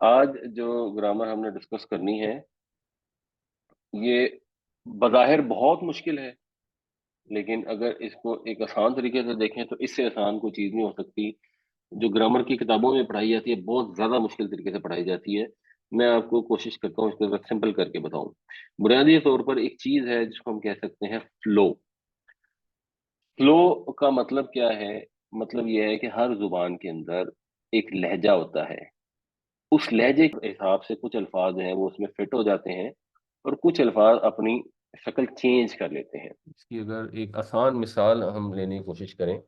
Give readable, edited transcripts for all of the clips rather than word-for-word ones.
आज जो ग्रामर हमने डिस्कस करनी है, ये बज़ाहिर बहुत मुश्किल है। लेकिन अगर इसको एक आसान तरीके से देखें तो इससे आसान कोई चीज़ नहीं हो सकती। जो ग्रामर की किताबों में पढ़ाई जाती है, बहुत ज़्यादा मुश्किल तरीके से पढ़ाई जाती है। मैं आपको कोशिश करता हूँ इसको जरा सिंपल करके बताऊं। बुनियादी तौर पर एक चीज़ है जिसको हम कह सकते हैं फ्लो। फ्लो का मतलब क्या है? मतलब यह है कि हर जुबान के अंदर एक लहजा होता है। उस लहजे के हिसाब से कुछ अल्फाज हैं वो उसमें फिट हो जाते हैं, और कुछ अल्फाज अपनी शक्ल चेंज कर लेते हैं। इसकी अगर एक आसान मिसाल हम लेने की कोशिश करें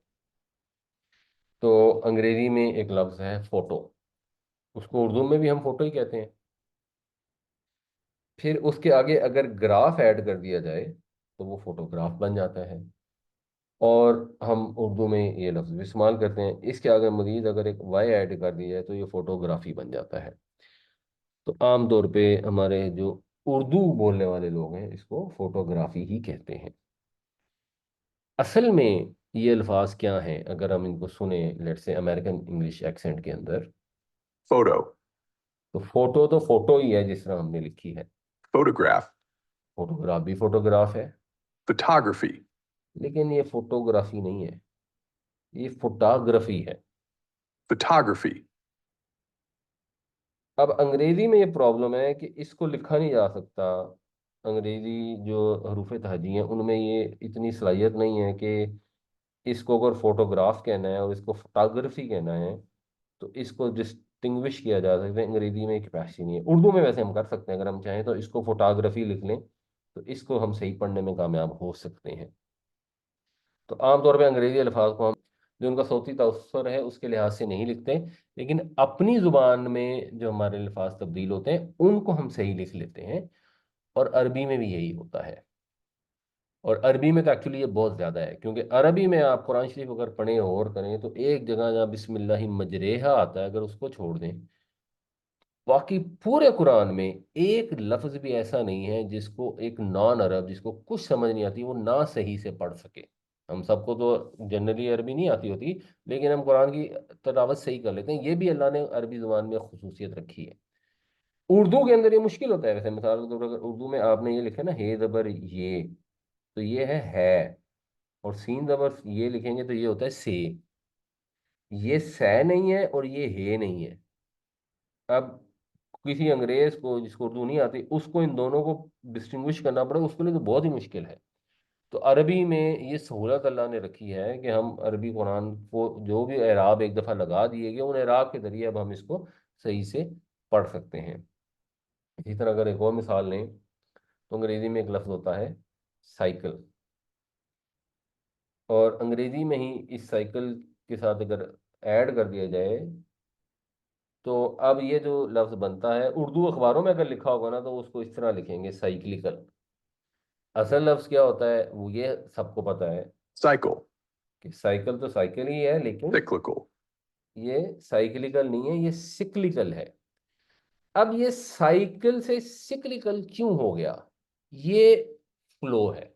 तो अंग्रेजी में एक लफ्ज है फोटो। उसको उर्दू में भी हम फोटो ही कहते हैं। फिर उसके आगे अगर ग्राफ ऐड कर दिया जाए तो वो फोटोग्राफ बन जाता है। और हम उर्दू में ये लफ्ज भी इस्तेमाल करते हैं। इसके आगे मजीद अगर एक वाई ऐड कर दिया जाए तो ये फोटोग्राफी बन जाता है। तो आम तौर पे हमारे जो उर्दू बोलने वाले लोग हैं इसको फोटोग्राफी ही कहते हैं। असल में ये अल्फाज क्या हैं अगर हम इनको सुने, लेट से अमेरिकन इंग्लिश एक्सेंट के अंदर। photo, तो फोटो ही है जिस तरह हमने लिखी है। photograph, फोटोग्राफ भी फोटोग्राफ है। photography, लेकिन ये फोटोग्राफी नहीं है, ये फोटोग्राफी है। photography, अब अंग्रेजी में ये प्रॉब्लम है कि इसको लिखा नहीं जा सकता। अंग्रेजी जो हरूफ तहजी हैं उनमें ये इतनी सलाहियत नहीं है कि इसको अगर फोटोग्राफ कहना है और इसको फोटोग्राफी कहना है तो इसको डिस्टिंग्विश किया जा सकता है। अंग्रेजी में कैपेसिटी नहीं है। उर्दू में वैसे हम कर सकते हैं, अगर हम चाहें तो इसको फोटोग्राफी लिख लें तो इसको हम सही पढ़ने में कामयाब हो सकते हैं। तो आमतौर पे अंग्रेजी अल्फाज को हम जो उनका सौती तसव्वुर है उसके लिहाज से नहीं लिखते, लेकिन अपनी जुबान में जो हमारे अल्फाज तब्दील होते हैं उनको हम सही लिख लेते हैं। और अरबी में भी यही होता है। और अरबी में तो एक्चुअली ये बहुत ज़्यादा है, क्योंकि अरबी में आप कुरान शरीफ अगर पढ़ें और करें तो एक जगह जहाँ बिस्मिल्लाहि मजरेहा आता है, अगर उसको छोड़ दें, बाकी पूरे कुरान में एक लफ्ज भी ऐसा नहीं है जिसको एक नॉन अरब जिसको कुछ समझ नहीं आती वो ना सही से पढ़ सके। हम सबको तो जनरली अरबी नहीं आती होती, लेकिन हम कुरान की तिलावत सही कर लेते हैं। ये भी अल्लाह ने अरबी जुबान में खुसूसियत रखी है। उर्दू के अंदर ये मुश्किल होता है। वैसे मिसाल के तौर पर अगर उर्दू में आपने ये लिखा ना हे जबर ये, तो ये है। और सीन जबर ये लिखेंगे तो ये होता है से। ये सै नहीं है और ये हे नहीं है। अब किसी अंग्रेज को जिसको उर्दू नहीं आती उसको इन दोनों को डिस्टिंग्विश करना पड़े, उसके लिए तो बहुत ही मुश्किल है। तो अरबी में ये सहूलत अल्लाह ने रखी है कि हम अरबी कुरान को जो भी एराब एक दफ़ा लगा दिए गए उन एराब के जरिए अब हम इसको सही से पढ़ सकते हैं। इसी तरह अगर एक और मिसाल लें तो अंग्रेजी में एक लफ्ज़ होता है साइकिल। और अंग्रेजी में ही इस साइकिल के साथ अगर ऐड कर दिया जाए तो अब ये जो लफ्ज़ बनता है, उर्दू अखबारों में अगर लिखा होगा ना तो उसको इस तरह लिखेंगे साइक्लिकल। असल लफ्ज़ क्या होता है वो ये सबको पता है cycle, कि साइकिल तो साइकिल ही है, लेकिन cyclical, ये साइक्लिकल नहीं है, ये सिक्लिकल है। अब ये साइकिल से सिक्लिकल क्यों हो गया? ये फ्लो है।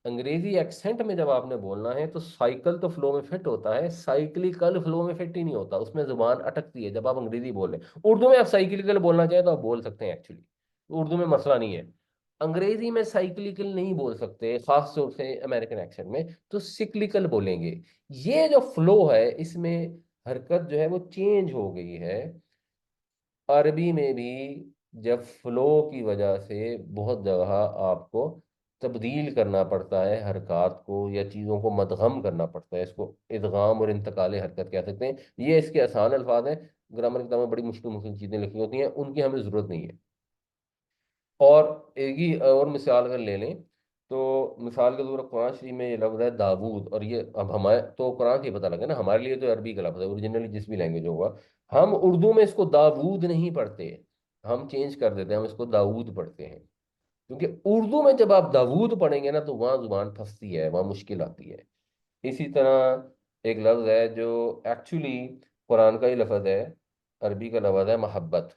अंग्रेजी एक्सेंट में जब आपने बोलना है तो साइकिल तो फ्लो में फिट होता है, साइक्लिकल फ्लो में फिट ही नहीं होता, उसमें जुबान अटकती है जब आप अंग्रेजी बोल रहे हैं। उर्दू में आप साइक्लिकल बोलना चाहें तो आप बोल सकते हैं एक्चुअली, उर्दू में मसला नहीं है। अंग्रेजी में साइक्लिकल नहीं बोल सकते, खास तौर से अमेरिकन एक्सेंट में तो सिक्लिकल बोलेंगे। ये जो फ्लो है इसमें हरकत जो है वो चेंज हो गई है। अरबी में भी जब फ्लो की वजह से बहुत जगह आपको तब्दील करना पड़ता है हरकत को, या चीज़ों को मदगम करना पड़ता है, इसको इदगाम और इंतकाल हरकत कह सकते हैं। ये इसके आसान अल्फाज हैं। ग्रामर किताब में बड़ी मुश्किल मुश्किल चीज़ें लिखी होती हैं, उनकी हमें ज़रूरत नहीं है। और एक ही और मिसाल अगर ले लें तो मिसाल के तौर पर कुरान शरीफ में ये लफ्ज़ है दाऊद। और ये अब हमारे तो कुरान से ही पता लगे ना, हमारे लिए तो अरबी का लफ्ज़ है ओरिजिनली जिस भी लैंग्वेज होगा। हम उर्दू में इसको दाऊद नहीं पढ़ते, हम चेंज कर देते हैं, हम इसको दाऊद पढ़ते हैं। क्योंकि उर्दू में जब आप दाऊद पढ़ेंगे ना तो वहाँ जुबान फंसती है, वहाँ मुश्किल आती है। इसी तरह एक लफ्ज़ है जो एक्चुअली कुरान का ही लफ्ज़ है, अरबी का लफ्ज़ है मोहब्बत।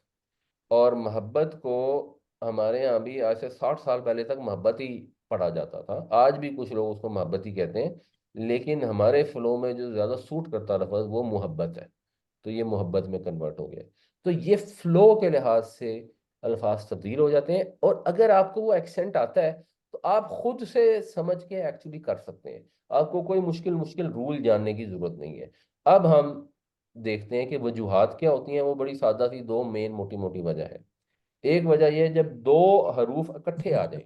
और मोहब्बत को हमारे यहाँ भी आज से 60 साल पहले तक मोहब्बत ही पढ़ा जाता था, आज भी कुछ लोग उसको मोहब्बत ही कहते हैं, लेकिन हमारे फ्लो में जो ज़्यादा सूट करता लफ्ज़ वो मोहब्बत है। तो ये मोहब्बत में कन्वर्ट हो गया। तो ये फ्लो के लिहाज से अल्फाज तब्दील हो जाते हैं। और अगर आपको वो एक्सेंट आता है तो आप खुद से समझ के एक्चुअली कर सकते हैं। आपको कोई मुश्किल मुश्किल रूल जानने की जरूरत नहीं है। अब हम देखते हैं कि वजूहात क्या होती हैं। वो बड़ी सादा सी दो मेन मोटी मोटी वजह है। एक वजह यह है जब दो हरूफ इकट्ठे आ जाए,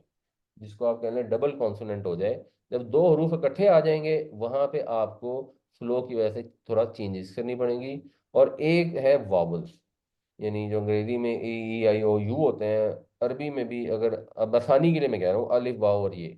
जिसको आप कह लें डबल कॉन्सोनेंट हो जाए। जब दो हरूफ इकट्ठे आ जाएंगे वहां पे आपको फ्लो की वजह से थोड़ा चेंजेस करनी पड़ेंगी। और एक है वॉवल्स, यानी जो अंग्रेजी में ए ई आई ओ यू होते हैं, अरबी में भी, अगर अब आसानी के लिए मैं कह रहा हूँ, अलिफ वाव और ये,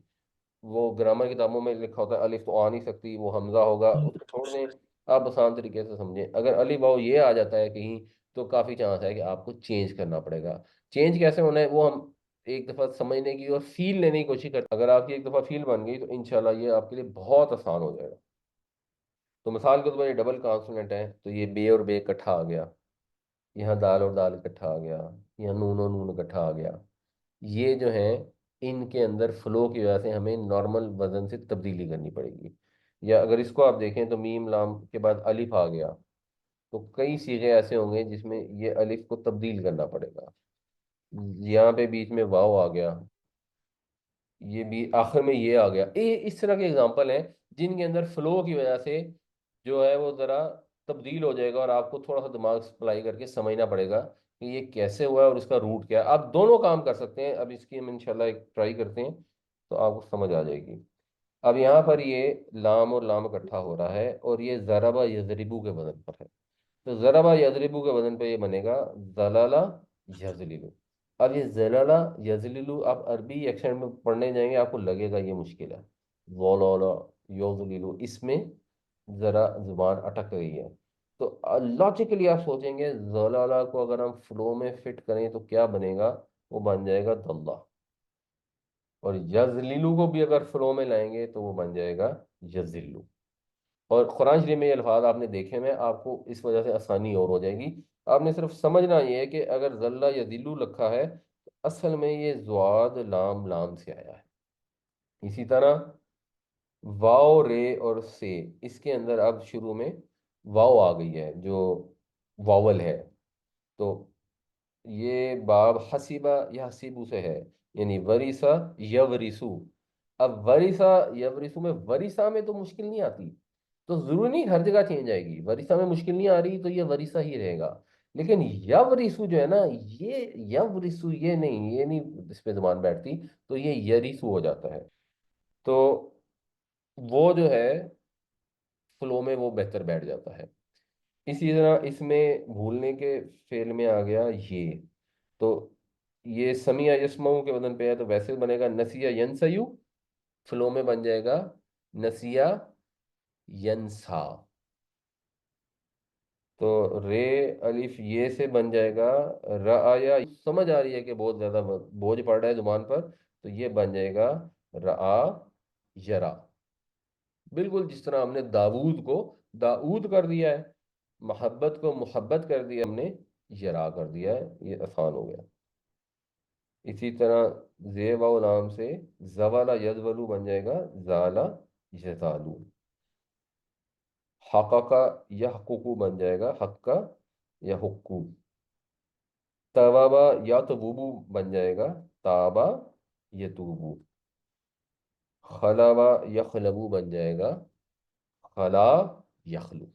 वो ग्रामर किताबों में लिखा होता है अलिफ तो आ नहीं सकती, वो हमजा होगा, उसको छोड़ दें। आप आसान तरीके से समझें, अगर अलिफ वाव ये आ जाता है कहीं तो काफ़ी चांस है कि आपको चेंज करना पड़ेगा। चेंज कैसे होना है वो हम एक दफ़ा समझने की और फील लेने की कोशिश करते हैं। अगर आपकी एक दफ़ा फील बन गई तो इंशाल्लाह ये आपके लिए बहुत आसान हो जाएगा। तो मिसाल के तौर पर ये डबल कॉन्सोनेंट है, तो ये बे और बे इकट्ठा आ गया, यहाँ दाल और दाल इकट्ठा आ गया, यहाँ नून और नून इकट्ठा आ गया। ये जो है, इनके अंदर फ्लो की वजह से हमें नॉर्मल वजन से तब्दीली करनी पड़ेगी। या अगर इसको आप देखें तो मीम लाम के बाद अलिफ आ गया, तो कई सीगे ऐसे होंगे जिसमें ये अलिफ को तब्दील करना पड़ेगा। यहाँ पे बीच में वाव आ गया, ये भी आखिर में ये आ गया। ये इस तरह के एग्जांपल हैं जिनके अंदर फ्लो की वजह से जो है वो ज़रा तब्दील हो जाएगा, और आपको थोड़ा सा दिमाग अप्लाई करके समझना पड़ेगा कि ये कैसे हुआ है और इसका रूट क्या है। आप दोनों काम कर सकते हैं। अब इसकी हम इंशाल्लाह एक ट्राई करते हैं तो आपको समझ आ जाएगी। अब यहाँ पर ये लाम और लाम इकट्ठा हो रहा है और ये ज़रबा यज़रिबू के वजन पर है। तो ज़रबा यज़रिबू के वजन पे ये बनेगा ज़लाला यज़लिलु। अब ये ज़लाला यज़लिलु आप अरबी एक्सेंट में पढ़ने जाएंगे आपको लगेगा ये मुश्किल है। ज़लाला यज़लिलु, इसमें ज़रा ज़ुबान अटक गई है। तो लॉजिकली आप सोचेंगे ज़लाला को अगर हम फ्लो में फिट करें तो क्या बनेगा, वो बन जाएगा दल्ला। और यज़लिलु को भी अगर फ्लो में लाएंगे तो वो बन जाएगा यज़िल्लु। और कुरान शरीफ में ये अल्फाज आपने देखे में, आपको इस वजह से आसानी और हो जाएगी। आपने सिर्फ समझना ये है कि अगर जल्ला या दिल्लू लिखा है तो असल में ये ज़्वाद लाम लाम से आया है। इसी तरह वाव रे और से, इसके अंदर अब शुरू में वाव आ गई है जो वावल है। तो ये बाब हसीबा या हसीबू से है, यानी वरीसा यवरिसु। अब वरीसा यवरिसु में, वरीसा में तो मुश्किल नहीं आती, तो जरूरी नहीं हर जगह चेंज आएगी। वरीसा में मुश्किल नहीं आ रही तो ये वरीसा ही रहेगा। लेकिन यवरिसु जो है ना, ये यवरिसु ये नहीं, ये नहीं इस पे जुबान बैठती, तो ये यरिसु हो जाता है। तो वो जो है फ्लो में वो बेहतर बैठ जाता है। इसी तरह इसमें भूलने के फेल में आ गया ये। तो ये समिया यस्मऊ के वजन पे है तो वैसे बनेगा नसिया यनसयु, फ्लो में बन जाएगा नसिया यनसा। तो रे अलिफ ये से बन जाएगा रआया। समझ आ रही है कि बहुत ज्यादा बोझ पड़ रहा है जुबान पर, तो ये बन जाएगा रआ यरा। बिल्कुल जिस तरह हमने दाऊद को दाऊद कर दिया है, मोहब्बत को मोहब्बत कर दिया हमने, यरा कर दिया है, ये आसान हो गया। इसी तरह जेवा नाम से जवाला यजवलू बन जाएगा जाला यजालू। हका का यहकुकू बन जाएगा हक्का यहुक्कू। तवाबा या तो वुबू बन जाएगा ताबा यतूबू। खलावा यखलबू बन जाएगा खला यखलू।